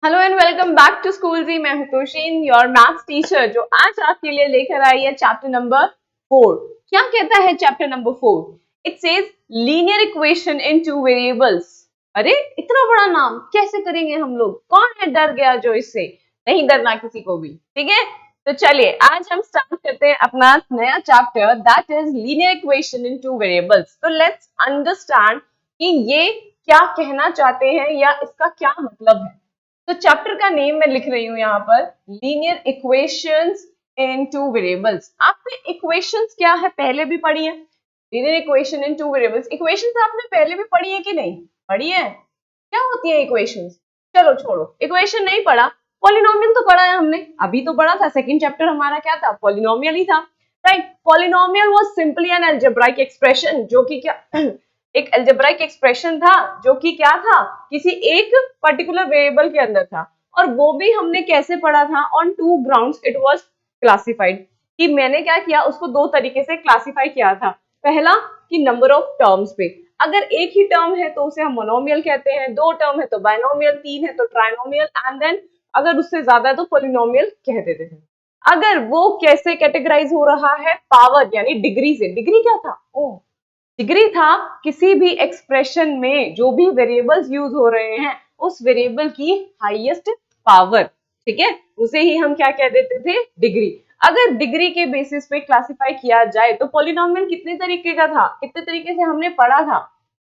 Hello and welcome back to school ji. मैं हूं तोशीन, your maths teacher, जो आज आपके लिए लेकर आई है चैप्टर नंबर 4। क्या कहता है chapter number 4? It says linear equation in two variables. अरे इतना बड़ा नाम कैसे करेंगे हम लोग? कौन है डर गया जो इससे? नहीं डरना किसी को भी, ठीक है। तो चलिए आज हम स्टार्ट करते हैं अपना नया chapter, that is linear equation in two variables. तो लेट्स अंडरस्टैंड कि ये क्या कहना चाहते हैं या इसका क्या मतलब है। तो चैप्टर का नेम मैं लिख रही हूं यहाँ पर, लीनियर इक्वेशंस इन टू वेरिएबल्स। आपने इक्वेशंस क्या है पहले भी पढ़ी है? Linear equation in two variables, equations आपने पहले भी पढ़ी है कि नहीं पढ़ी है? क्या होती है इक्वेशंस? चलो छोड़ो, इक्वेशन नहीं पढ़ा, पॉलिनोमियल तो पढ़ा है हमने, अभी तो पढ़ा था। सेकंड चैप्टर हमारा क्या था? पॉलिनोमियल ही था, right. Polynomial was simply an algebraic expression, जो कि क्या एक अलजेब्राइक एक्सप्रेशन था, जो कि क्या था? किसी एक पर्टिकुलर वेरिएबल के अंदर था। और वो भी हमने कैसे पढ़ा था? On two grounds it was classified. कि मैंने क्या किया, उसको दो तरीके से क्लासिफाई किया था। पहला कि नंबर ऑफ टर्म्स पे, अगर एक ही टर्म है तो उसे हम मोनोमियल कहते हैं, दो टर्म है तो बाइनोमियल, तीन है तो ट्राइनोमियल, एंड देन अगर उससे ज्यादा है तो पॉलिनोमियल कह देते हैं। अगर वो कैसे कैटेगराइज हो रहा है? पावर यानी डिग्री से। डिग्री क्या था? ओ, डिग्री था किसी भी एक्सप्रेशन में जो भी वेरिएबल्स यूज हो रहे हैं उस वेरिएबल की हाईएस्ट पावर, ठीक है, उसे ही हम क्या कह देते थे? डिग्री। अगर डिग्री के बेसिस पे क्लासिफाई किया जाए तो पॉलिनोमियल कितने तरीके का था, कितने तरीके से हमने पढ़ा था?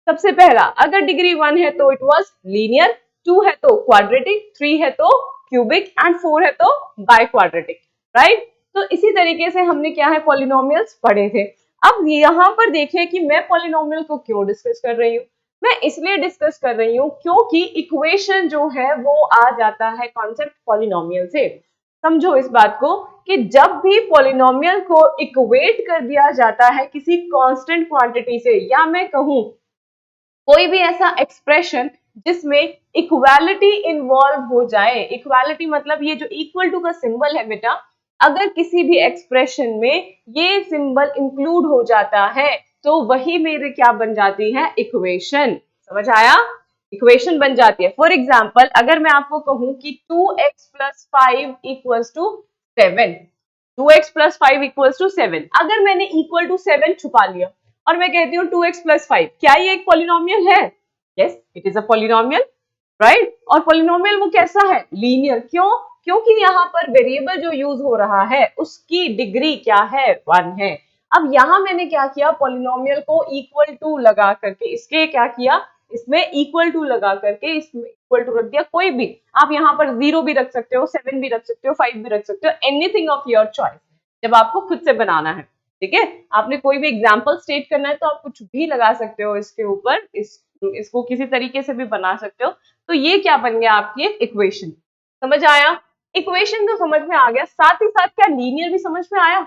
सबसे पहला, अगर डिग्री 1 है तो इट वाज लीनियर, 2 है तो क्वाड्रेटिक, 3 है तो क्यूबिक एंड 4 है तो बाय क्वाड्रेटिक, राइट। तो इसी तरीके से हमने क्या है, पॉलिनोमियल्स पढ़े थे। अब यहाँ पर देखें कि मैं पॉलिनोमियल को क्यों डिस्कस कर रही हूँ। मैं इसलिए डिस्कस कर रही हूँ क्योंकि इक्वेशन जो है वो आ जाता है कॉन्सेप्ट पॉलिनोमियल से। समझो इस बात को कि जब भी पॉलिनोमियल को इक्वेट कर दिया जाता है किसी कांस्टेंट क्वांटिटी से, या मैं कहूँ कोई भी ऐसा एक्सप्रेशन जिसमें इक्वालिटी इन्वॉल्व हो जाए, इक्वालिटी मतलब ये जो इक्वल टू का सिंबल है बेटा, अगर किसी भी एक्सप्रेशन में ये सिंबल इंक्लूड हो जाता है तो वही मेरे क्या बन जाती है? इक्वेशन। समझ आया? इक्वेशन बन जाती है। फॉर एग्जाम्पल अगर मैं आपको कहूं कि 2x plus 5 equals to 7, 2x plus 5 equals to 7, अगर मैंने इक्वल टू 7 छुपा लिया और मैं कहती हूँ 2x प्लस 5, क्या ये एक पॉलिनोमियल है? Yes, it is a polynomial, right. और पॉलिनोमियल वो कैसा है? लीनियर। क्यों? क्योंकि यहाँ पर वेरिएबल जो यूज हो रहा है उसकी डिग्री क्या है? 1 है। अब यहाँ मैंने क्या किया, पॉलिनोमियल को इक्वल टू लगा करके, इसके क्या किया, इसमें इक्वल टू लगा करके इसमें इक्वल टू रख दिया। कोई भी आप यहाँ पर 0 भी रख सकते हो, 7 भी रख सकते हो, 5 भी रख सकते हो, एनीथिंग ऑफ योर चॉइस, जब आपको खुद से बनाना है, ठीक है। आपने कोई भी एग्जाम्पल स्टेट करना है तो आप कुछ भी लगा सकते हो इसके ऊपर, इसको किसी तरीके से भी बना सकते हो। तो ये क्या बन गया? आपकी एक इक्वेशन। समझ आया? इक्वेशन तो समझ में आ गया, साथ ही साथ क्या लीनियर भी समझ में आया?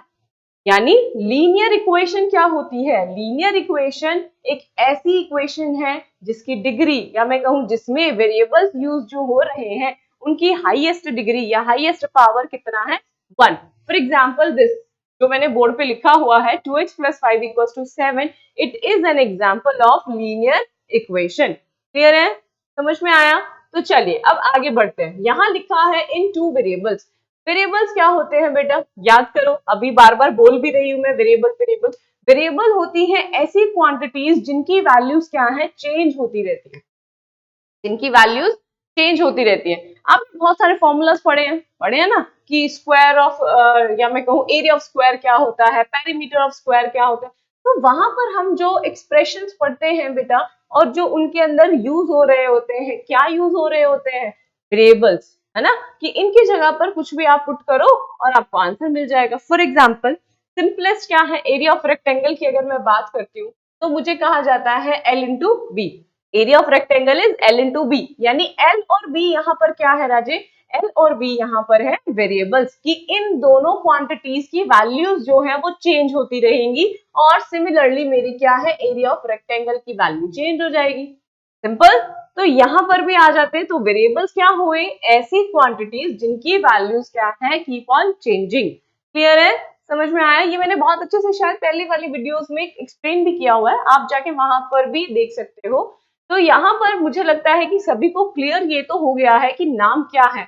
यानी लीनियर इक्वेशन क्या होती है? लीनियर इक्वेशन एक ऐसी इक्वेशन है जिसकी डिग्री, या मैं कहूं जिसमें वेरिएबल्स यूज जो हो रहे हैं उनकी हाईएस्ट डिग्री या हाईएस्ट पावर कितना है? 1। फॉर एग्जाम्पल दिस जो मैंने बोर्ड पे लिखा हुआ है 2x plus 5 equals to 7, it is an example of linear equation. Clear है? समझ में आया? तो चलिए अब आगे बढ़ते हैं। यहाँ लिखा है इन टू वेरिएबल्स। वेरिएबल्स क्या होते हैं बेटा? याद करो, अभी बार बार बोल भी रही हूं मैं, वेरिएबल वेरिएबल। वेरिएबल होती है ऐसी क्वांटिटीज जिनकी वैल्यूज क्या है? चेंज होती रहती है, जिनकी वैल्यूज चेंज होती रहती है। आपने बहुत सारे फॉर्मूलाज पढ़े हैं ना, कि स्क्वायर ऑफ या मैं कहूँ एरिया ऑफ स्क्वायर क्या होता है, पेरीमीटर ऑफ स्क्वायर क्या होता है। तो वहां पर हम जो एक्सप्रेशंस पढ़ते हैं बेटा, और जो उनके अंदर यूज हो रहे होते हैं, क्या यूज हो रहे होते हैं? वेरिएबल्स, है ना। कि इनकी जगह पर कुछ भी आप पुट करो और आपको आंसर मिल जाएगा। फॉर एग्जाम्पल सिंपलेस्ट क्या है? एरिया ऑफ रेक्टेंगल की अगर मैं बात करती हूँ तो मुझे कहा जाता है L into B. Area of rectangle is L into B, यानी L और B यहाँ पर क्या है राजे? L और B यहाँ पर है वेरिएबल्स, कि इन दोनों क्वांटिटीज की वैल्यूज जो है वो चेंज होती रहेंगी, और सिमिलरली मेरी क्या है? एरिया ऑफ रेक्टेंगल की वैल्यू चेंज हो जाएगी। सिंपल। तो यहाँ पर भी आ जाते हैं। तो वेरिएबल्स क्या हुए? ऐसी क्वांटिटीज जिनकी वैल्यूज क्या है? Keep on changing. क्लियर है? समझ में आया? ये मैंने बहुत अच्छे से शायद पहली वाली वीडियोस में एक्सप्लेन भी किया हुआ है, आप जाके वहां पर भी देख सकते हो। तो यहाँ पर मुझे लगता है कि सभी को क्लियर ये तो हो गया है कि नाम क्या है।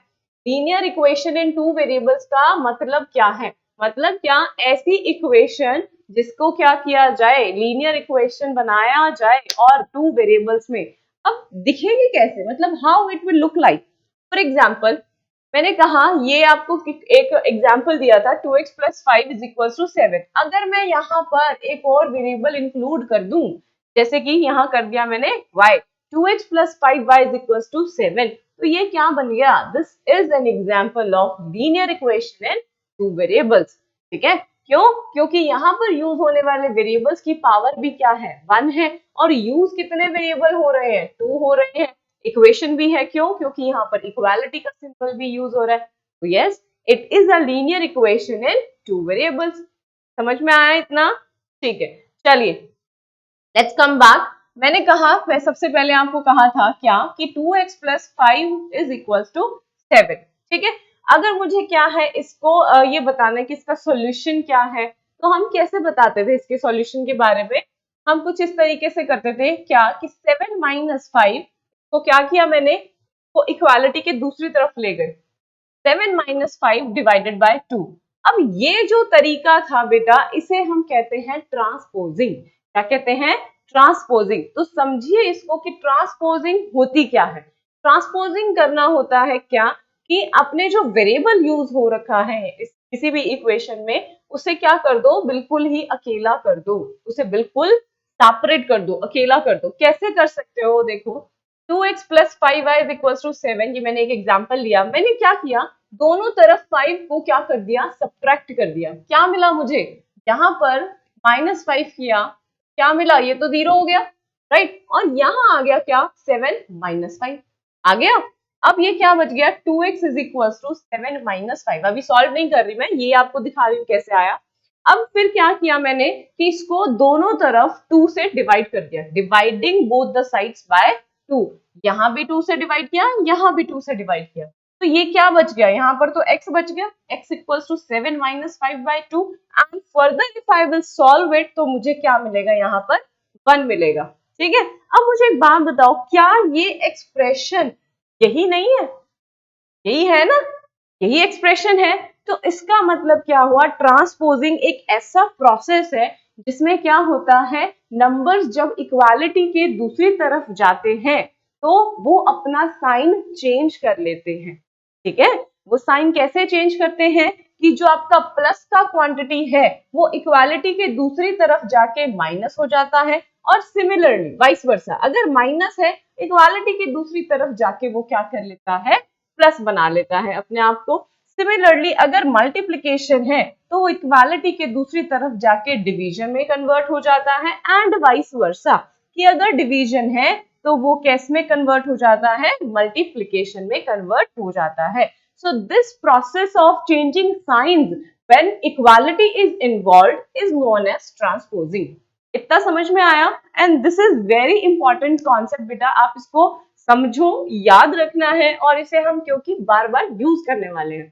Linear equation in two variables का मतलब क्या है? मतलब क्या, ऐसी इक्वेशन जिसको क्या किया जाए, लीनियर इक्वेशन बनाया जाए और टू वेरिएबल्स में। अब दिखेगी कैसे, मतलब how it will look like. For example, मैंने कहा ये आपको एक एग्जाम्पल दिया था 2x plus 5 is equal to 7। अगर मैं यहाँ पर एक और वेरिएबल इंक्लूड कर दूं, जैसे कि यहाँ कर दिया मैंने y, 2x plus 5y is equal to 7, तो ये क्या बन गया? This is an example of linear equation in two variables. ठीक है, क्यों? क्योंकि यहाँ पर यूज होने वाले वेरिएबल्स की पावर भी क्या है? 1 है, और यूज कितने वेरिएबल हो रहे हैं? 2 हो रहे हैं। इक्वेशन भी है, क्यों? क्योंकि यहाँ पर इक्वालिटी का सिंबल भी यूज हो रहा है। तो yes, it is a linear equation in two variables. समझ में आया इतना? ठीक है, चलिए लेट्स कम बैक। मैंने कहा, मैं सबसे पहले आपको कहा था क्या कि 2x plus 5 is equal to 7। ठीक है, अगर मुझे क्या है इसको ये बताना है कि इसका सॉल्यूशन क्या है, तो हम कैसे बताते थे इसके सॉल्यूशन के बारे में? हम कुछ इस तरीके से करते थे क्या कि 7 माइनस 5 को क्या किया मैंने, वो इक्वालिटी के दूसरी तरफ ले गए। 7 माइनस 5 डिवाइडेड बाय 2। अब ये जो तरीका था बेटा, इसे हम कहते हैं ट्रांसपोजिंग। क्या कहते हैं? ट्रांसपोजिंग। तो समझिए इसको कि ट्रांसपोजिंग होती क्या है। ट्रांसपोजिंग करना होता है क्या कि अपने जो वेरिएबल यूज हो रखा है इस किसी भी इक्वेशन में, उसे क्या कर दो, बिल्कुल ही अकेला कर दो, उसे बिल्कुल सेपरेट कर दो, अकेला कर दो। कैसे कर सकते हो? देखो, 2x plus 5y is equal to 7, ये मैंने एक एग्जांपल लिया। मैंने क्या किया, दोनों तरफ 5 को क्या कर दिया, सब्ट्रैक्ट कर दिया। क्या मिला मुझे? यहाँ पर -5 किया, क्या मिला? ये तो 0 हो गया, राइट। और यहाँ आ गया क्या, 7 माइनस 5 आ गया। अब ये क्या बच गया, 2x is equal to 7 minus 5। अभी सॉल्व नहीं कर रही मैं, ये आपको दिखा रही हूँ कैसे आया। अब फिर क्या किया मैंने कि इसको दोनों तरफ 2 से डिवाइड कर दिया, dividing both the sides by 2। यहाँ भी 2 से डिवाइड किया, यहाँ भी 2 से डिवाइड किया, तो ये क्या बच गया, यहाँ पर तो x बच गया, x equals to 7 minus 5 by 2। And further if I will solve it, तो मुझे क्या मिलेगा, यहाँ पर 1 मिलेगा। ठीक है, अब मुझे एक बात बताओ, क्या ये एक्सप्रेशन यही नहीं है? यही है ना, यही एक्सप्रेशन है। तो इसका मतलब क्या हुआ, ट्रांसपोजिंग एक ऐसा प्रोसेस है जिसमें क्या होता है, नंबर्स जब इक्वालिटी के दूसरी तरफ जाते हैं तो वो अपना साइन चेंज कर लेते हैं। ठीक है, वो साइन कैसे चेंज करते हैं कि जो आपका प्लस का क्वांटिटी है वो इक्वालिटी के दूसरी तरफ जाके माइनस हो जाता है, और सिमिलरली वाइस वर्सा, अगर माइनस है इक्वालिटी की दूसरी तरफ जाके वो क्या कर लेता है, प्लस बना लेता है अपने आप को। सिमिलरली अगर मल्टीप्लिकेशन है तो वो इक्वालिटी के दूसरी तरफ जाके डिवीजन में कन्वर्ट हो जाता है, एंड वाइस वर्सा, कि अगर डिवीजन है तो वो कैस में कन्वर्ट हो जाता है, मल्टीप्लिकेशन में कन्वर्ट हो जाता है। So this process of changing sides when equality is involved is known as transposing. इतना समझ में आया? And this is very important concept बेटा, आप इसको समझो, याद रखना है, और इसे हम क्योंकि बार बार यूज करने वाले हैं।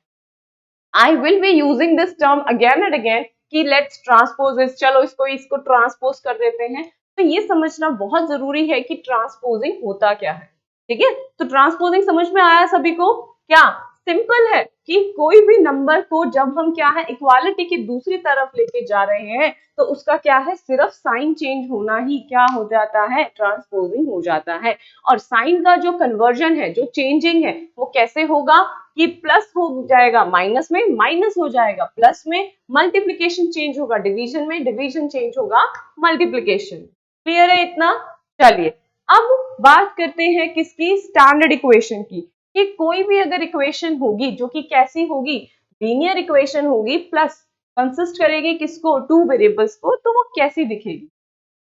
I will be using this term again and again कि लेट्स ट्रांसपोज दिस, चलो इसको ट्रांसपोज कर देते हैं। तो ये समझना बहुत जरूरी है कि ट्रांसपोजिंग होता क्या है। ठीक है, तो ट्रांसपोजिंग समझ में आया सभी को? क्या सिंपल है कि कोई भी नंबर को जब हम क्या है इक्वालिटी की दूसरी तरफ लेके जा रहे हैं, तो उसका क्या है, सिर्फ साइन चेंज होना ही क्या हो जाता है, ट्रांसपोजिंग हो जाता है। और साइन का जो कन्वर्जन है, जो चेंजिंग है, वो कैसे होगा कि प्लस हो जाएगा माइनस में, माइनस हो जाएगा प्लस में, मल्टीप्लिकेशन चेंज होगा डिवीजन में, डिवीजन चेंज होगा मल्टीप्लिकेशन। क्लियर है इतना? चलिए अब बात करते हैं किसकी, स्टैंडर्ड इक्वेशन की। कि कोई भी अगर इक्वेशन होगी जो कि कैसी होगी, लीनियर इक्वेशन होगी, प्लस कंसिस्ट करेगी किसको, टू वेरिएबल्स को, तो वो कैसी दिखेगी?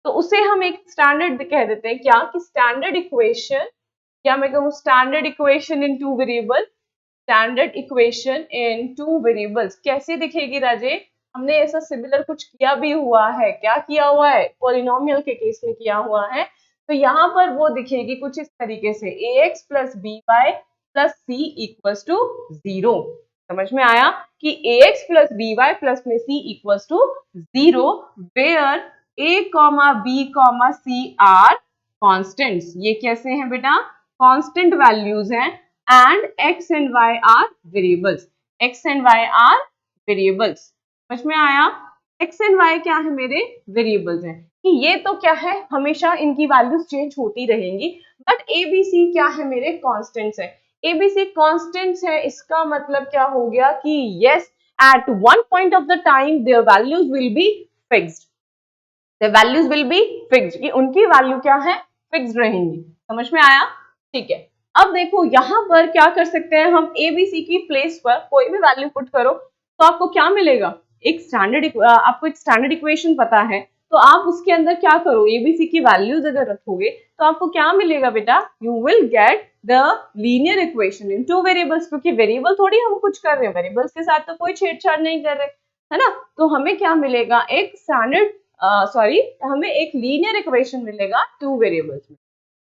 तो उसे हम एक स्टैंडर्ड कह देते हैं, क्या कि स्टैंडर्ड इक्वेशन, या मैं कहूँ standard equation in two variable, standard equation in two variables कैसे दिखेगी राजे? हमने ऐसा सिमिलर कुछ किया भी हुआ है, क्या किया हुआ है, पॉलिनोमियल के केस में किया हुआ है। तो यहाँ पर वो दिखेगी कुछ इस तरीके से, ax plus B Y plus C equals to 0। समझ में आया कि ax plus B Y plus में c equals to 0, where a, b, c are constants. ये कैसे हैं बेटा? कांस्टेंट वैल्यूज हैं and x and y are variables. x and y are variables. समझ में आया? x एंड y क्या है? मेरे वेरिएबल्स हैं कि ये तो क्या है, हमेशा इनकी वैल्यूज चेंज होती रहेंगी, बट a b c क्या है? मेरे कॉन्स्टेंट्स है। a b c कॉन्स्टेंट्स है, इसका मतलब क्या हो गया कि yes, at one point of the time their values will be fixed. The values will be fixed, कि उनकी वैल्यू क्या है? फिक्स्ड रहेंगी। समझ में आया? ठीक है। अब देखो यहाँ पर क्या कर सकते हैं हम, ए बी सी की प्लेस पर कोई भी वैल्यू पुट करो तो आपको क्या मिलेगा? एक स्टैंडर्ड, आपको एक स्टैंडर्ड इक्वेशन पता है तो आप उसके अंदर क्या करो, एबीसी की वैल्यूज अगर रखोगे तो आपको क्या मिलेगा बेटा? You will get the linear equation in two variables, क्योंकि वेरिएबल थोड़ी हम कुछ कर रहे हैं, वेरिएबल्स के साथ तो कोई छेड़छाड़ नहीं कर रहे, है ना? तो हमें क्या मिलेगा? एक स्टैंडर्ड हमें एक लीनियर इक्वेशन मिलेगा टू वेरिएबल्स में।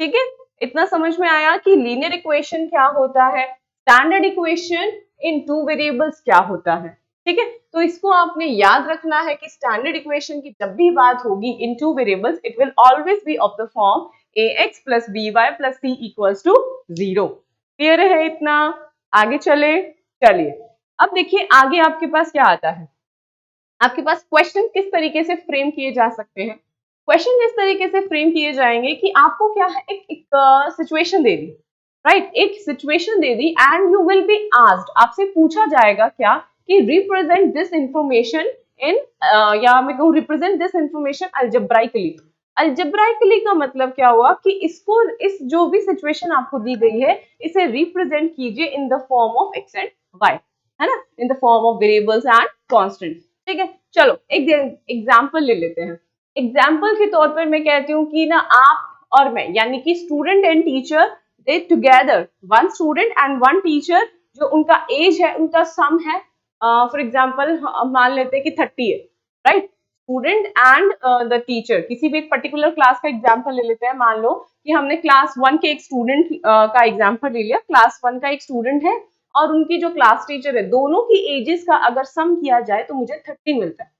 ठीक है, इतना समझ में आया कि लीनियर इक्वेशन क्या होता है, standard equation in two variables क्या होता है। ठीक है, तो इसको आपने याद रखना है कि स्टैंडर्ड इक्वेशन की जब भी बात होगी in two variables, it will always be of the form ax plus by plus c equals to 0। Clear है इतना? आगे चलिए अब देखिए आगे आपके पास क्या आता है। आपके पास क्वेश्चन किस तरीके से फ्रेम किए जा सकते हैं? क्वेश्चन इस तरीके से फ्रेम किए जाएंगे कि आपको क्या है, एक सिचुएशन दे दी, राइट? एक situation they the and you will be asked, आपसे पूछा जाएगा क्या कि रिप्रेजेंट दिस इंफॉर्मेशन इन, या मैं कहूँ रिप्रेजेंट दिस इंफॉर्मेशन अलजेब्राइकली। अलजेब्राइकली का मतलब क्या हुआ कि इसको, इस जो भी सिचुएशन आपको दी गई है, इसे रिप्रेजेंट कीजिए in the form of x and y, है ना? In the form of variables and constant. ठीक है, चलो एक एग्जाम्पल ले लेते हैं। एग्जाम्पल के तौर पर मैं कहती हूँ कि ना आप और मैं, यानी कि student and teacher, they together, one student and one teacher, जो उनका एज है, उनका सम है, फॉर एग्जाम्पल मान लेते हैं कि 30 है, right? Student and the teacher, किसी भी एक पर्टिकुलर क्लास का एग्जाम्पल ले लेते हैं। मान लो कि हमने क्लास 1 के एक स्टूडेंट का एग्जाम्पल ले लिया। क्लास 1 का एक स्टूडेंट है और उनकी जो क्लास टीचर है, दोनों की एजेस का अगर सम किया जाए तो मुझे 30 मिलता है।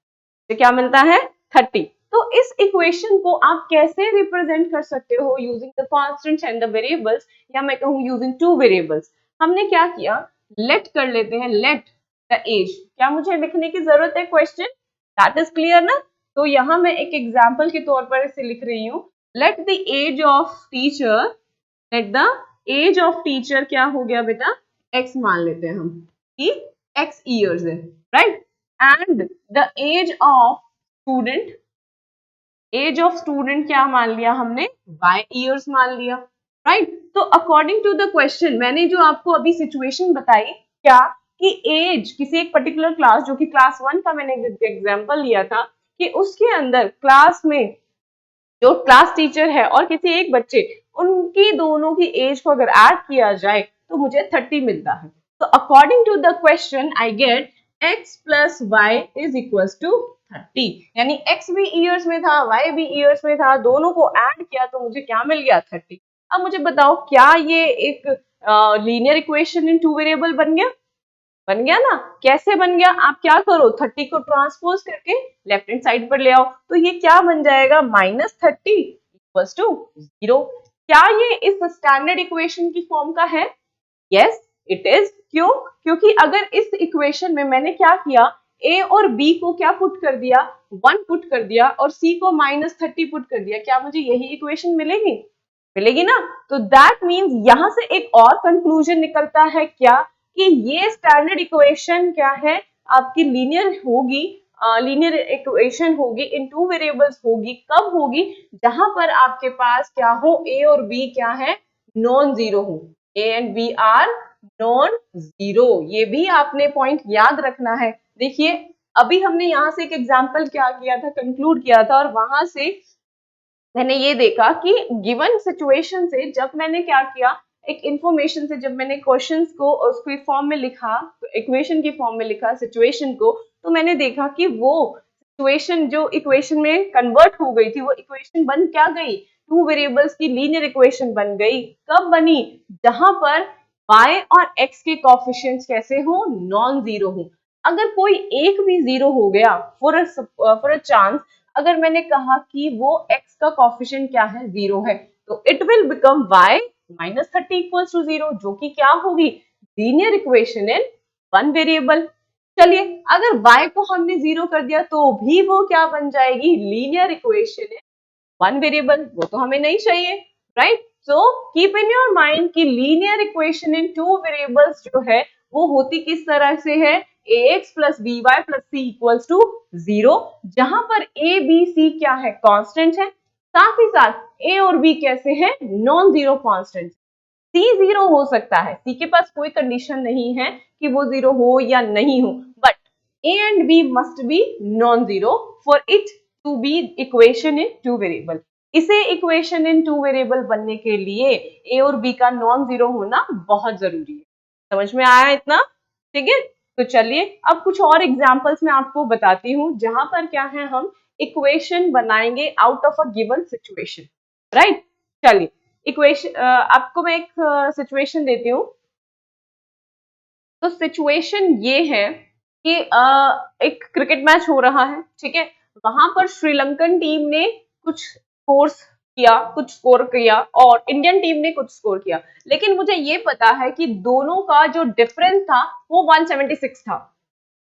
तो क्या मिलता है? 30। तो इस इक्वेशन को आप कैसे रिप्रेजेंट कर सकते हो? Using the constants and the variables, या मैं कहूँ यूजिंग टू वेरिएबल्स। हमने क्या किया, लेट कर लेते हैं, लेट द एज। क्या मुझे लिखने की जरूरत है क्वेश्चन? दैट इज क्लियर ना? तो यहाँ मैं एक एग्जाम्पल के तौर पर इसे लिख रही हूँ, let the age of teacher, let the age of teacher क्या हो गया बेटा? x मान लेते हैं हम कि x ईयर्स है, right? And the age of student, age of student क्या मान लिया हमने? y ईयर्स मान लिया, राइट? तो अकॉर्डिंग टू द क्वेश्चन, मैंने जो आपको अभी सिचुएशन बताई, क्या कि एज किसी एक पर्टिकुलर क्लास, जो कि क्लास 1 का मैंने एग्जांपल लिया था, कि उसके अंदर क्लास में जो क्लास टीचर है और किसी एक बच्चे, उनकी दोनों की एज को अगर ऐड किया जाए तो मुझे 30 मिलता है। तो according to the question I get x plus y is equal to 30, यानी x भी ईयर्स में था, y भी ईयर्स में था, दोनों को ऐड किया तो मुझे क्या मिल गया? 30। अब मुझे बताओ, क्या ये एक linear equation in two variable बन गया? बन गया ना? कैसे बन गया? आप क्या करो, 30 को ट्रांसपोज करके लेफ्ट हैंड साइड पर ले आओ, तो ये क्या बन जाएगा? -30 इक्वल्स टू 0। क्या ये इस स्टैंडर्ड इक्वेशन की फॉर्म का है? Yes it is. क्यों? क्योंकि अगर इस इक्वेशन में मैंने क्या किया, a और b को क्या पुट कर दिया? 1 पुट कर दिया और c को -30 पुट कर दिया, क्या मुझे यही इक्वेशन मिलेगी? मिलेगी ना? तो दैट मीन्स यहां से एक और कंक्लूजन निकलता है क्या, कि ये स्टैंडर्ड इक्वेशन क्या है, आपकी लीनियर होगी, लीनियर इक्वेशन होगी, इन टू वेरिएबल्स होगी। कब होगी? जहां पर आपके पास क्या हो, a और b क्या है? नॉन जीरो हो। a and b are non zero. ये भी आपने पॉइंट याद रखना है। देखिए अभी हमने यहाँ से एक एग्जाम्पल क्या किया था, कंक्लूड किया था, और वहां से मैंने ये देखा कि गिवन सिचुएशन से जब मैंने क्या किया, एक इंफॉर्मेशन से जब मैंने क्वेश्चंस को उसके फॉर्म में लिखा, इक्वेशन की फॉर्म में लिखा सिचुएशन को, तो मैंने देखा कि वो सिचुएशन जो इक्वेशन में कन्वर्ट हो गई थी, वो इक्वेशन बन क्या गई? टू वेरिएबल्स की लीनियर इक्वेशन बन गई। कब बनी? जहां पर y और x के कोएफिशिएंट्स कैसे हो? नॉन जीरो हो। अगर कोई एक भी जीरो हो गया, फॉर अ चांस, अगर मैंने कहा कि वो x का कोएफिशिएंट क्या है? 0 है, तो it will become y minus 30 equals to 0, जो कि क्या होगी, linear equation in one variable. चलिए अगर y को हमने 0 कर दिया तो भी वो क्या बन जाएगी, linear equation in one variable. वो तो हमें नहीं चाहिए, right. So keep in your mind कि linear equation in two variables जो है वो होती किस तरह से है, ax plus B Y plus C equals to 0, जहां पर a b c क्या है, कांस्टेंट है, साथ ही साथ a और b कैसे है, नॉन जीरो कांस्टेंट। सी जीरो हो सकता है, सी के पास कोई कंडीशन नहीं है कि वो जीरो हो या नहीं हो, but a and b must be non zero for it to be equation in two variable. इसे इक्वेशन इन टू वेरिएबल बनने के लिए ए और बी का नॉन जीरो होना बहुत जरूरी है। समझ में आया इतना, ठीक है। तो चलिए अब कुछ और एग्जांपल्स मैं आपको बताती हूँ जहां पर क्या है, हम इक्वेशन बनाएंगे out of a given situation, right. चलिए इक्वेशन आपको मैं एक सिचुएशन देती हूँ। तो सिचुएशन ये है कि एक क्रिकेट मैच हो रहा है, ठीक है। वहां पर श्रीलंकन टीम ने कुछ स्कोर किया और इंडियन टीम ने कुछ स्कोर किया, लेकिन मुझे ये पता है कि दोनों का जो डिफरेंस था वो 176 था।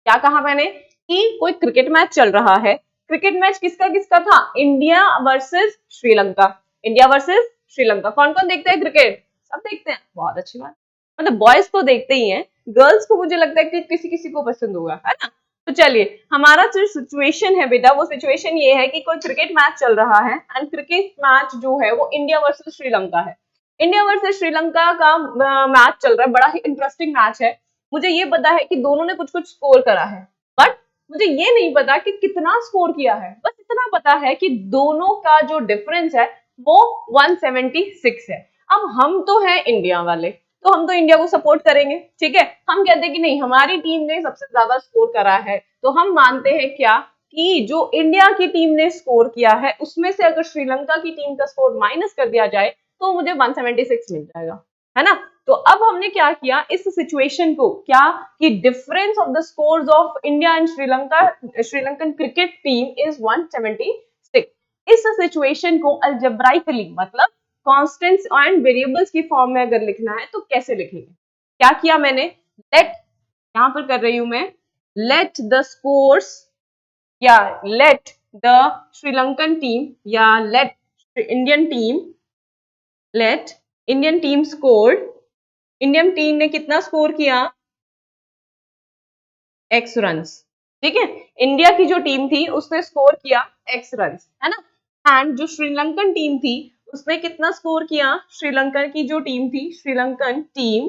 क्या कहा मैंने कि कोई क्रिकेट मैच चल रहा है, क्रिकेट मैच किसका किसका था, India versus Sri Lanka. India versus Sri Lanka, कौन कौन देखता है क्रिकेट, सब देखते हैं, बहुत अच्छी बात। मतलब बॉयज तो देखते ही हैं, गर्ल्स को मुझे लगता है कि किसी किसी को पसंद होगा, है ना। तो चलिए हमारा जो सिचुएशन है बेटा, वो सिचुएशन ये है कि कोई क्रिकेट मैच चल रहा है एंड क्रिकेट मैच जो है वो इंडिया वर्सेस श्रीलंका है। इंडिया वर्सेस श्रीलंका का मैच चल रहा है, बड़ा ही इंटरेस्टिंग मैच है। मुझे ये पता है कि दोनों ने कुछ कुछ स्कोर करा है, बट मुझे ये नहीं पता कि कितना स्कोर किया है। बस इतना पता है कि दोनों का जो डिफरेंस है वो 176 है। अब हम तो हैं इंडिया वाले, तो हम तो इंडिया को सपोर्ट करेंगे, ठीक है। हम कहते हैं कि नहीं, हमारी टीम ने सबसे ज्यादा स्कोर करा है, तो हम मानते हैं क्या कि जो इंडिया की टीम ने स्कोर किया है उसमें से अगर श्रीलंका की टीम का स्कोर माइनस कर दिया जाए तो मुझे 176 मिल जाएगा, है ना। तो अब हमने क्या किया इस सिचुएशन को, क्या कि difference of the scores of India and Sri Lankan cricket team is 176। इस सिचुएशन को अलजेब्राइकली मतलब कांस्टेंट्स एंड वेरिएबल्स की फॉर्म में अगर लिखना है तो कैसे लिखेंगे। क्या किया मैंने, लेट, यहां पर कर रही हूं मैं, लेट द स्कोर्स या लेट द श्रीलंकन टीम या let Indian team, let Indian team scored, Indian team ने कितना स्कोर किया, x रन्स, ठीक है। इंडिया की जो टीम थी उसने स्कोर किया x रन्स, है ना। एंड जो श्रीलंकन टीम थी उसने कितना स्कोर किया, श्रीलंका की जो टीम थी, श्रीलंकन टीम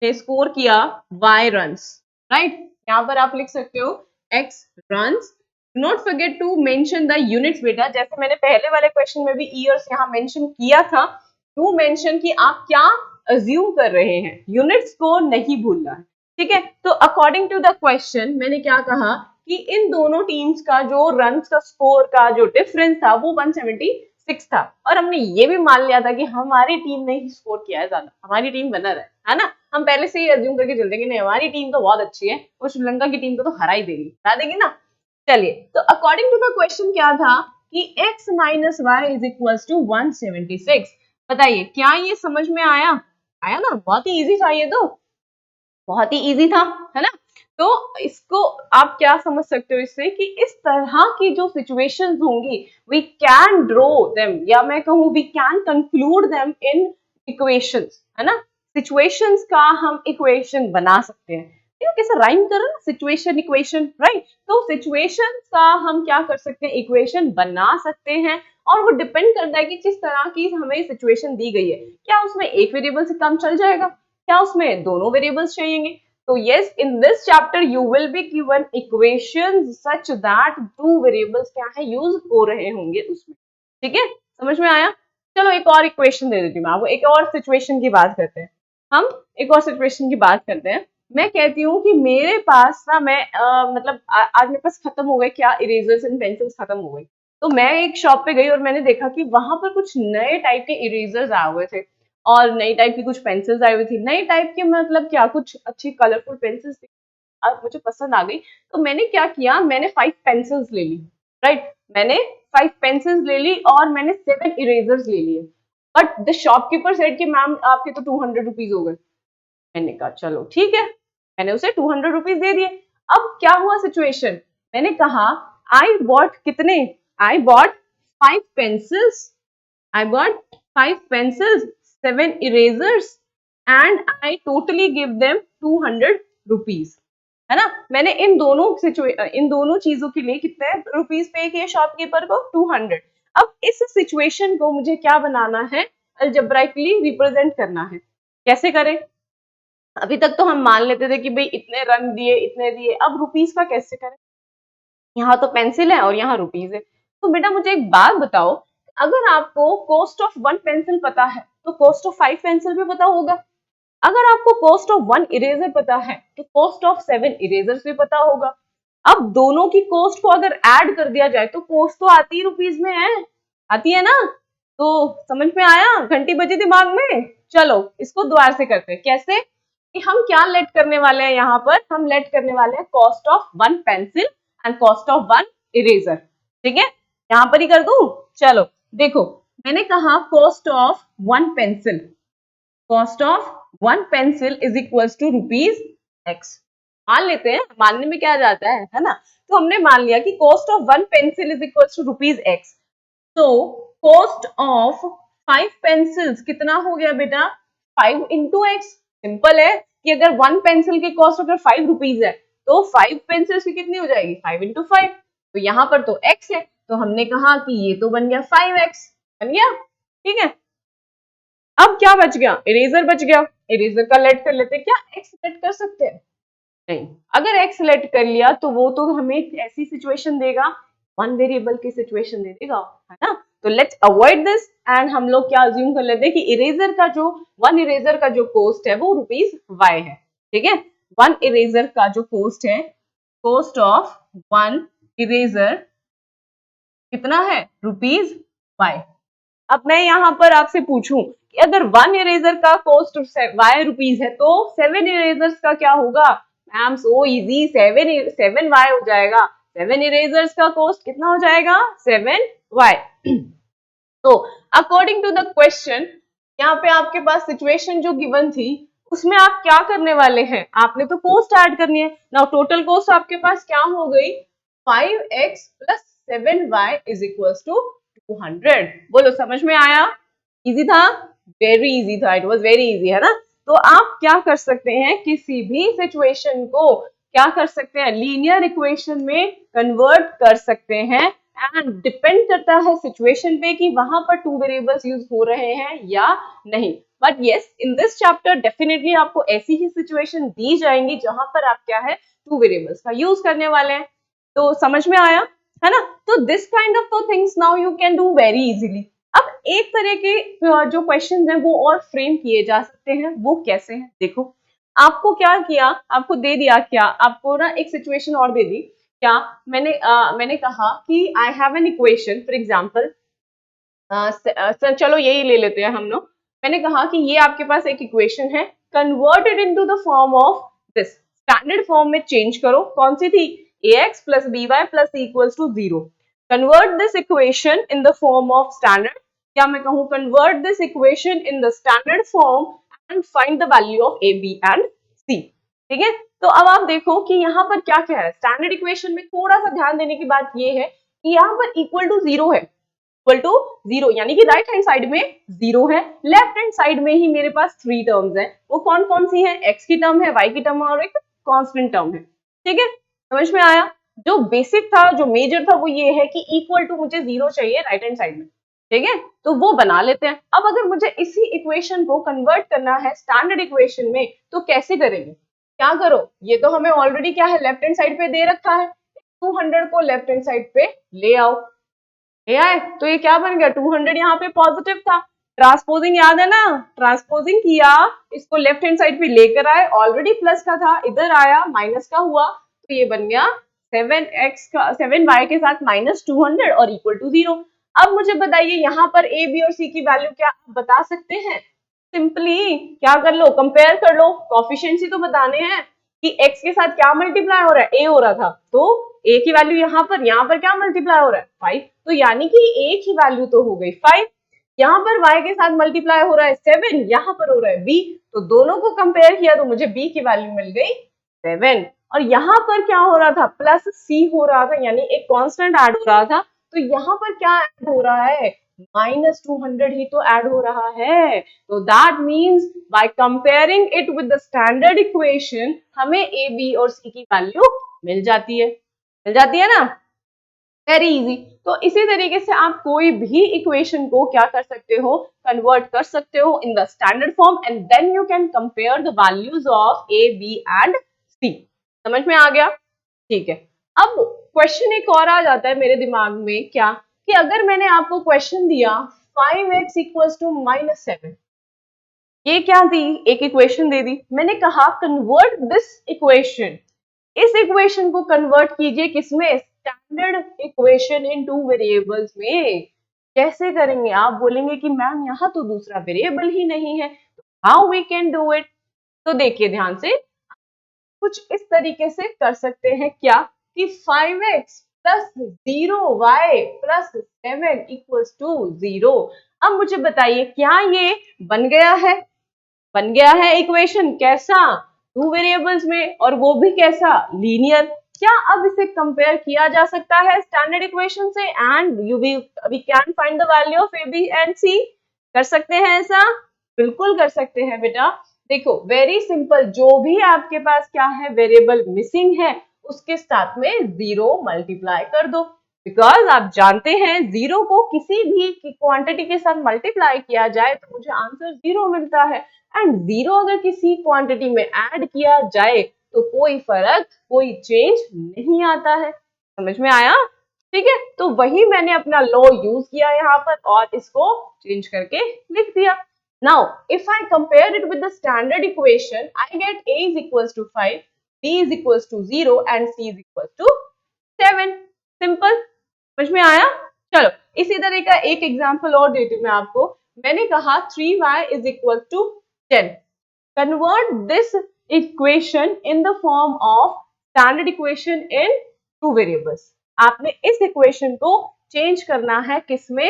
ने स्कोर किया y रन्स, राइट। यहाँ पर आप लिख सकते हो x runs. Not forget to mention the units बेटा, जैसे मैंने पहले वाले क्वेश्चन में भी ईयर्स यहाँ मेंशन किया था, टू मेंशन कि आप क्या अज्यूम कर रहे हैं, यूनिट्स को नहीं भूलना है, ठीक है। तो अकॉर्डिंग टू द क्वेश्चन मैंने क्या कहा कि इन दोनों टीम्स का जो रन का स्कोर का जो डिफरेंस था वो 176 था, और हमने ये भी मान लिया था कि हमारी टीम ने ही स्कोर किया है ज्यादा, हमारी टीम विनर है ना। हम पहले से ही अज्यूम करके चलते कि नहीं हमारी टीम तो बहुत अच्छी है, वो श्रीलंका की टीम को तो हरा देगी ना। चलिए तो अकॉर्डिंग टू द क्वेश्चन क्या था कि x minus y is equal to 176। बताइए क्या ये समझ में आया, आया ना, बहुत ही इजी था ये तो, बहुत ही इजी था, है ना। तो इसको आप क्या समझ सकते हो इससे कि इस तरह की जो सिचुएशंस होंगी वी कैन ड्रॉ देम, या मैं कहूँ we can conclude them in equations, है ना। सिचुएशंस का हम इक्वेशन बना सकते हैं, कैसे राइम करो ना, सिचुएशन इक्वेशन, राइट। तो सिचुएशन का हम क्या कर सकते हैं, इक्वेशन बना सकते हैं, और वो डिपेंड करता है कि किस तरह की हमें सिचुएशन दी गई है, क्या उसमें एक वेरिएबल से काम चल जाएगा, क्या उसमें दोनों वेरिएबल्स चाहिए। तो yes, in this chapter you will be given equations such that two variables क्या है यूज हो रहे होंगे उसमें, ठीक है। समझ में आया। चलो एक और इक्वेशन दे देती हूँ मैं आपको, एक और सिचुएशन की बात करते हैं हम, एक और सिचुएशन की बात करते हैं। मैं कहती हूँ कि मेरे पास ना, मैं मतलब आज मेरे पास खत्म हो गए क्या, इरेजर्स एंड पेंसिल्स खत्म हो गई। तो मैं एक शॉप पे गई और मैंने देखा कि वहां पर कुछ नए टाइप के इरेजर्स आए हुए थे और नई टाइप की कुछ पेंसिल्स आई हुई थी, नई टाइप के मतलब क्या, कुछ अच्छी कलरफुल पेंसिल्स थी, अब मुझे पसंद आ गई। तो मैंने क्या किया, मैंने 5 पेंसिल्स ले ली, राइट। मैंने 5 पेंसिल्स ले ली और मैंने 7 इरेजर्स ले लिए। बट द शॉपकीपर सेड कि मैम आपके तो 200 रुपीज हो गए। मैंने कहा चलो ठीक है, मैंने उसे 200 रुपीज दे दिए। अब क्या हुआ सिचुएशन, मैंने कहा आई बॉट कितने, I bought 5 pencils, I bought 5 pencils, 7 erasers and I totally give them 200 rupees, है ना। मैंने इन दोनों चीजों के लिए कितने रुपीज पे किए शॉपकीपर को, 200। अब इस सिचुएशन को मुझे क्या बनाना है, अलजेब्राइकली रिप्रेजेंट करना है। कैसे करें, अभी तक तो हम मान लेते थे कि भाई इतने रन दिए इतने दिए, अब रुपीज का कैसे करें, यहाँ तो पेंसिल है और यहाँ रुपीज है। तो बेटा मुझे एक बात बताओ, अगर आपको कॉस्ट ऑफ 1 पेंसिल पता है तो कॉस्ट ऑफ 5 पेंसिल भी पता होगा। अगर आपको कॉस्ट ऑफ 1 इरेजर पता है तो कॉस्ट ऑफ 7 इरेजर्स भी पता होगा। अब दोनों की कॉस्ट को अगर ऐड कर दिया जाए तो कॉस्ट तो आती ही रुपीज में है, आती है ना। तो समझ में आया, घंटी बजी दिमाग में। चलो इसको दोबारा से करते हैं, कैसे कि हम क्या लेट करने वाले हैं, यहाँ पर हम लेट करने वाले हैं cost of 1 pencil and cost of 1 eraser. ठीक है, यहाँ पर ही कर दूं। चलो देखो, मैंने कहा cost of 1 pencil, cost of 1 pencil is equal to rupees x. मान लेते हैं, मानने में क्या जाता है ना। तो हमने मान लिया कि cost of 1 pencil is equal to rupees x. तो कॉस्ट ऑफ 5 पेंसिल्स कितना हो गया बेटा, 5 इंटू एक्स। सिंपल है कि अगर 1 पेंसिल की कॉस्ट अगर 5 रुपीज है तो 5 पेंसिल्स की कितनी हो जाएगी, 5 इंटू 5। तो यहाँ पर तो एक्स है, तो हमने कहा कि ये तो बन गया 5x, बन गया। ठीक है, अब क्या बच गया, इरेजर बच गया। इरेजर का लेट कर लेते, क्या एक्स लेट कर सकते हैं, नहीं। अगर एक्स लेट कर लिया तो वो तो हमें ऐसी सिचुएशन देगा, 1 वेरिएबल की सिचुएशन दे देगा, है ना। तो लेट्स अवॉइड दिस एंड हम लोग क्या अज्यूम कर लेते हैं कि इरेजर का जो 1 इरेजर का जो कॉस्ट है वो रुपीज वाई है। ठीक है, 1 इरेजर का जो कॉस्ट है, कॉस्ट ऑफ 1 इरेजर कितना है, रुपीज वाई। अब मैं यहाँ पर आपसे पूछूं कि अगर 1 इरेजर का कॉस्ट वाई रुपीज है तो 7 इरेजर्स का क्या होगा। मैम सो इजी, 7 वाई हो जाएगा। 7 इरेजर्स का कॉस्ट कितना हो जाएगा, 7 वाई। तो अकॉर्डिंग टू द क्वेश्चन, यहाँ पे आपके पास सिचुएशन जो गिवन थी उसमें आप क्या करने वाले हैं, आपने तो कॉस्ट ऐड करनी है ना। टोटल कॉस्ट आपके पास क्या हो गई, 5x plus 7y is equal to 200। बोलो समझ में आया, इजी था, वेरी इजी था, इट वाज वेरी इजी, है ना। तो आप क्या कर सकते हैं, किसी भी सिचुएशन को क्या कर सकते हैं, लीनियर इक्वेशन में कन्वर्ट कर सकते हैं। एंड डिपेंड करता है सिचुएशन पे कि वहां पर 2 वेरिएबल्स यूज हो रहे हैं या नहीं। But yes, in this chapter definitely आपको ऐसी ही सिचुएशन दी जाएंगी जहां पर आप क्या है, 2 वेरिएबल्स का यूज करने वाले हैं। तो समझ में आया, है ना। तो this kind of things now you can do very easily. अब एक तरह के जो क्वेश्चंस हैं वो और फ्रेम किए जा सकते हैं, वो कैसे हैं देखो। आपको क्या किया, आपको दे दिया क्या, आपको ना एक सिचुएशन और दे दी क्या, मैंने कहा कि I have an equation, for example चलो यही ले लेते हैं हम लोग। मैंने कहा कि ये आपके पास एक इक्वेशन है, converted into the form of this, standard form में चेंज करो। कौन सी थी, ax plus by plus equals to 0। Convert this equation in the form of standard, या मैं कहूँ convert this equation in the standard form and find the value of a, b and c। ठीक है, तो अब आप देखो कि यहाँ पर क्या क्या है। स्टैंडर्ड इक्वेशन में थोड़ा सा ध्यान देने की बात ये है कि यहाँ पर इक्वल टू 0 है, इक्वल टू 0 यानी कि राइट हैंड साइड में 0 है, लेफ्ट हैंड साइड में ही मेरे पास 3 टर्म्स हैं। वो कौन कौन सी है, x की टर्म है, y की टर्म है और एक कांस्टेंट टर्म है। ठीक है, समझ में आया। जो बेसिक था, जो मेजर था, वो ये है कि इक्वल टू मुझे 0 चाहिए राइट हैंड साइड में। ठीक है, तो वो बना लेते हैं। अब अगर मुझे इसी इक्वेशन को कन्वर्ट करना है स्टैंडर्ड इक्वेशन में तो कैसे करेंगे, क्या करो, ये तो हमें ऑलरेडी क्या है, लेफ्ट हैंड साइड पे दे रखा है। 200 को लेफ्ट हैंड साइड पे ले आओ, ले आए तो ये क्या बन गया, 200 यहाँ पे पॉजिटिव था। ट्रांसपोजिंग याद है ना, ट्रांसपोजिंग किया, इसको लेफ्ट हैंड साइड पे लेकर आए, ऑलरेडी प्लस का था, इधर आया माइनस का हुआ, तो ये बन गया 7x का 7y के साथ माइनस 200 और इक्वल टू 0। अब मुझे बताइए यहाँ पर a, b और c की वैल्यू क्या आप बता सकते हैं। सिंपली क्या कर लो, कंपेयर कर लो, कोफिशिएंट्स ही तो बताने हैं कि x के साथ क्या मल्टीप्लाई हो रहा है, a हो रहा था, तो a की वैल्यू यहाँ पर क्या मल्टीप्लाई हो रहा है, 5। तो यानी कि a की वैल्यू तो हो गई 5। यहाँ पर y के साथ मल्टीप्लाई हो रहा है 7, यहाँ पर हो रहा है b, तो दोनों को कंपेयर किया तो मुझे b की वैल्यू मिल गई 7। और यहाँ पर क्या हो रहा था, प्लस c हो रहा था, यानी एक कांस्टेंट ऐड हो रहा था, तो यहाँ पर क्या ऐड हो रहा है, -200 ही तो ऐड हो रहा है। तो that means by comparing it with the standard equation हमें a, b और c की वैल्यू मिल जाती है ना, वेरी इजी। तो इसी तरीके से आप कोई भी इक्वेशन को क्या कर सकते हो, कन्वर्ट कर सकते हो in the standard form and then you can compare the values of A, B and C. समझ में आ गया? ठीक है। अब क्वेश्चन एक और आ जाता है मेरे दिमाग में, क्या कि अगर मैंने आपको क्वेश्चन दिया 5x इक्वल्स टू -7, ये क्या दी, एक इक्वेशन दे दी, मैंने कहा कन्वर्ट दिस इक्वेशन, इस इक्वेशन को कन्वर्ट कीजिए किसमें, standard equation in two variables में। कैसे करेंगे, आप बोलेंगे कि मैम यहाँ तो दूसरा वेरिएबल ही नहीं है, how we can do it. तो देखिए ध्यान से, कुछ इस तरीके से कर सकते हैं, क्या कि 5x plus 0y plus 7 equals to 0। अब मुझे बताइए क्या ये बन गया है इक्वेशन, कैसा, टू वेरिएबल्स में, और वो भी कैसा, लीनियर। क्या अब इसे कंपेयर किया जा सकता है स्टैंडर्ड इक्वेशन से and we can find the value of A, B and C. कर सकते हैं ऐसा, बिल्कुल कर सकते हैं बेटा। देखो वेरी सिंपल, जो भी आपके पास क्या है, वेरिएबल मिसिंग है, उसके साथ में 0 मल्टीप्लाई कर दो, बिकॉज आप जानते हैं 0 को किसी भी क्वांटिटी के साथ मल्टीप्लाई किया जाए तो मुझे आंसर 0 मिलता है, एंड 0 अगर किसी क्वांटिटी में ऐड किया जाए तो कोई फर्क, कोई चेंज नहीं आता है। समझ में आया? ठीक है, तो वही मैंने अपना लॉ यूज किया यहाँ पर और इसको चेंज करके लिख दिया। Now, if I compare it with the standard equation, I get a is equals to 5, b is equals to 0 and c is equals to 7. Simple. समझ में आया? चलो इसी तरह का एक एग्जांपल और देती हूँ मैं आपको। मैंने कहा 3y is equal to 10. Convert this equation in the form of standard equation in two variables. आपने इस इक्वेशन को चेंज करना है किसमें,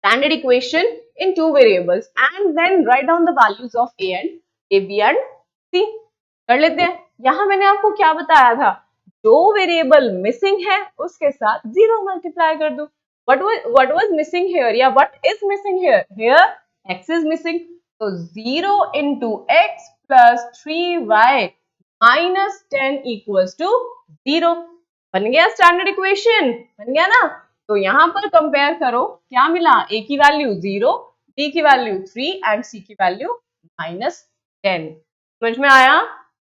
standard equation in two variables and then write down the values of a, b and c. कर लेते हैं। यहाँ मैंने आपको क्या बताया था, जो वेरिएबल मिसिंग है उसके साथ 0 मल्टीप्लाई कर दो। what was missing here या what is missing here? Here x is missing, तो 0 into x plus 3y minus 10 equals to 0। बन गया स्टैंडर्ड इक्वेशन, बन गया ना। तो यहाँ पर कंपेयर करो, क्या मिला, a की वैल्यू 0, b की वैल्यू 3 एंड c की वैल्यू -10। समझ में आया?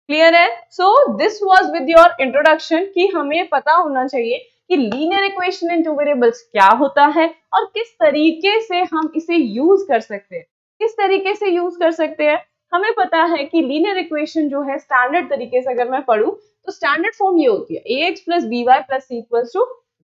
क्लियर है? So this was with your introduction कि हमें पता होना चाहिए कि linear equation in two variables क्या होता है और किस तरीके से हम इसे यूज कर सकते हैं। किस तरीके से यूज कर सकते हैं, हमें पता है कि लीनियर इक्वेशन जो है स्टैंडर्ड तरीके से अगर मैं पढ़ूं तो स्टैंडर्ड फॉर्म ये होती है ax plus by plus c equals to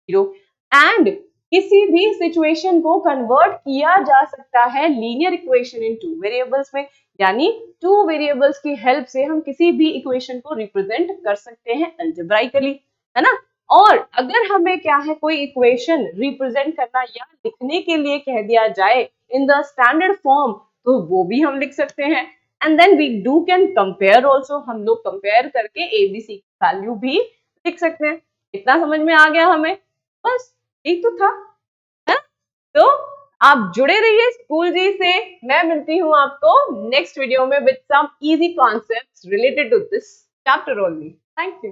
0 and किसी भी सिचुएशन को कन्वर्ट किया जा सकता है linear equation in two variables में, यानी टू वेरिएबल्स की हेल्प से हम किसी भी इक्वेशन को रिप्रेजेंट कर सकते हैं अलजेब्राइकली, है ना। और अगर हमें क्या है, कोई इक्वेशन रिप्रेजेंट करना या लिखने के लिए कह दिया जाए इन द स्टैंडर्ड फॉर्म तो वो भी हम लिख सकते हैं। And then we do can compare also, हम लोग कंपेयर करके एबीसी की वैल्यू भी लिख सकते हैं। इतना समझ में आ गया हमें? बस यही तो था, है? तो आप जुड़े रहिए स्कूल जी से। मैं मिलती हूँ आपको नेक्स्ट वीडियो में with some easy concepts related to this chapter only. Thank you.